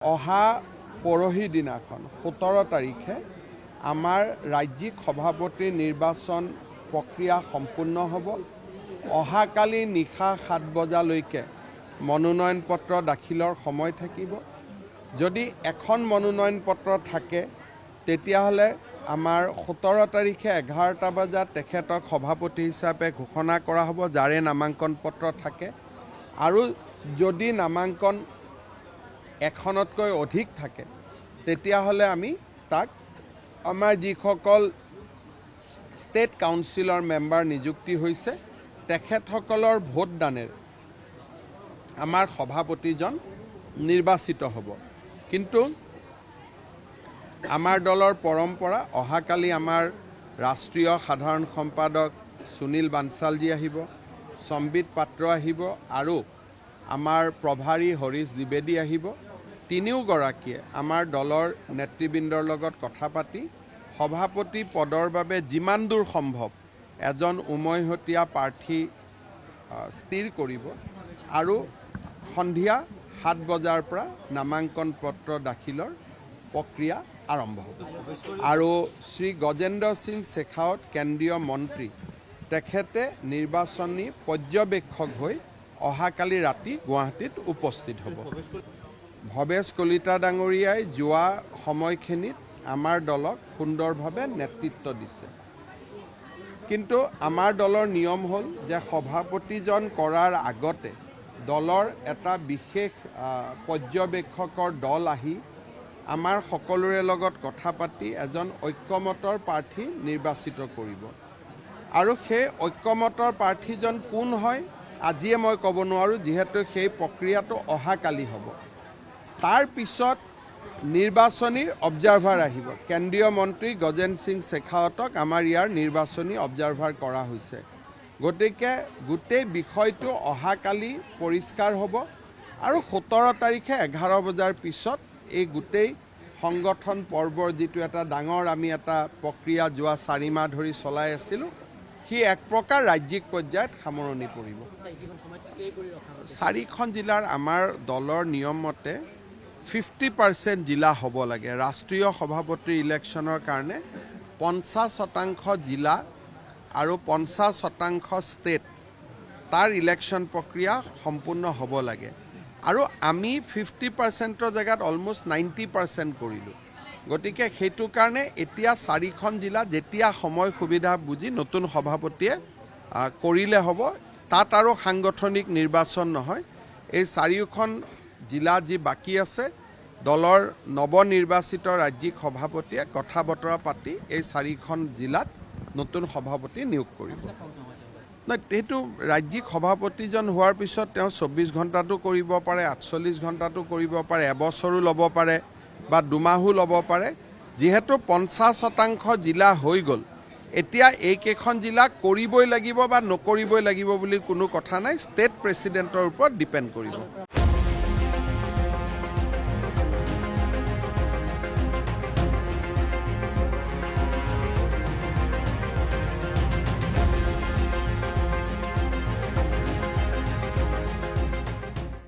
অহা পৰহি দিনাখন 17 তাৰিখে আমাৰ ৰাজ্যিক সভাপতিৰ নিৰ্বাচন প্ৰক্ৰিয়া সম্পূৰ্ণ হ'ব। অহাকালি নিশা 7 বজালৈকে মনোনয়ন পত্ৰ দাখিলৰ সময় থাকিব। যদি এখন মনোনয়ন পত্ৰ থাকে তেতিয়াহ'লে আমাৰ 17 তাৰিখে 11টা বজাত তেখেতক সভাপতি হিচাপে ঘোষণা কৰা হ'ব, যাৰে নামাঙ্কন পত্ৰ থাকে। আৰু যদি নামাঙ্কন এখনতকৈ অধিক থাকে তেতিয়াহ'লে আমি তাক আমাৰ যিসকল ষ্টেট কাউন্সিলৰ মেম্বাৰ নিযুক্তি হৈছে তেখেতসকলৰ ভোটদানেৰে আমাৰ সভাপতিজন নিৰ্বাচিত হ'ব। কিন্তু আমাৰ দলৰ পৰম্পৰা, অহাকালি আমাৰ ৰাষ্ট্ৰীয় সাধাৰণ সম্পাদক সুনীল বানচালজী আহিব, সম্বিত পাত্ৰ আহিব আৰু আমাৰ প্ৰভাৰী হৰীশ দ্বিবেদী আহিব। তিনিওগৰাকীয়ে আমাৰ দলৰ নেতৃবৃন্দৰ লগত কথা পাতি সভাপতি পদৰ বাবে যিমান দূৰ সম্ভৱ এজন উমৈহতীয়া প্ৰাৰ্থী স্থিৰ কৰিব আৰু সন্ধিয়া 7 বজাৰ পৰা নামাঙ্কন পত্ৰ দাখিলৰ প্ৰক্ৰিয়া আৰম্ভ হ'ব। আৰু শ্ৰী গজেন্দ্ৰ সিং শেখাৱত কেন্দ্ৰীয় মন্ত্ৰী তেখেতে নিৰ্বাচনী পৰ্যবেক্ষক হৈ অহাকালি ৰাতি গুৱাহাটীত উপস্থিত হ'ব। ভৱেশ কলিতা ডাঙৰীয়াই যোৱা সময়খিনিত আমাৰ দলক সুন্দৰভাৱে নেতৃত্ব দিছে। কিন্তু আমাৰ দলৰ নিয়ম হ'ল যে সভাপতিজন কৰাৰ আগতে দলৰ এটা বিশেষ পৰ্যবেক্ষকৰ দল আহি আমাৰ সকলোৰে লগত কথা পাতি এজন ঐক্যমতৰ প্ৰাৰ্থী নিৰ্বাচিত কৰিব। আৰু সেই ঐক্যমতৰ প্ৰাৰ্থীজন কোন হয় আজিয়ে মই ক'ব নোৱাৰোঁ, যিহেতু সেই প্ৰক্ৰিয়াটো অহাকালি হ'ব। তাৰ পিছত নিৰ্বাচনীৰ অবজাৰ্ভাৰ আহিব। কেন্দ্ৰীয় মন্ত্ৰী গজেন্দ্ৰ সিং শেখাৱতক আমাৰ ইয়াৰ নিৰ্বাচনী অবজাৰ্ভাৰ কৰা হৈছে। গতিকে গোটেই বিষয়টো অহাকালি পৰিষ্কাৰ হ'ব আৰু 17 তাৰিখে 11 বজাৰ পিছত এই গোটেই সংগঠন পৰ্বৰ যিটো এটা ডাঙৰ আমি এটা প্ৰক্ৰিয়া যোৱা 4 মাহ ধৰি চলাই আছিলোঁ, সি এক প্ৰকাৰ ৰাজ্যিক পৰ্যায়ত সামৰণি পৰিব। 4খন জিলাৰ আমাৰ দলৰ নিয়ম মতে 50% জিলা হ'ব লাগে। ৰাষ্ট্ৰীয় সভাপতিৰ ইলেকশ্যনৰ কাৰণে 50% জিলা আৰু 50% ষ্টেট তাৰ ইলেকশ্যন প্ৰক্ৰিয়া সম্পূৰ্ণ হ'ব লাগে। আৰু আমি 50%ৰ জেগাত অলমষ্ট 90% কৰিলোঁ। গতিকে সেইটো কাৰণে এতিয়া 4খন জিলা যেতিয়া সময় সুবিধা বুজি নতুন সভাপতিয়ে কৰিলে হ'ব। তাত আৰু সাংগঠনিক নিৰ্বাচন নহয়। এই 4খন জিলা যি বাকী আছে দলৰ নৱনিৰ্বাচিত ৰাজ্যিক সভাপতিয়ে কথা বতৰা পাতি এই 4খন জিলাত নতুন সভাপতি নিয়োগ কৰিব। নহয়, সেইটো ৰাজ্যিক সভাপতিজন হোৱাৰ পিছত তেওঁ 24 ঘণ্টাটো কৰিব পাৰে, 48 ঘণ্টাটো কৰিব পাৰে, এবছৰো ল'ব পাৰে বা 2 মাহো ল'ব পাৰে। যিহেতু 50% জিলা হৈ গ'ল, এতিয়া এইকেইখন জিলা কৰিবই লাগিব বা নকৰিবই লাগিব বুলি কোনো কথা নাই। ষ্টেট প্ৰেচিডেণ্টৰ ওপৰত ডিপেণ্ড কৰিব।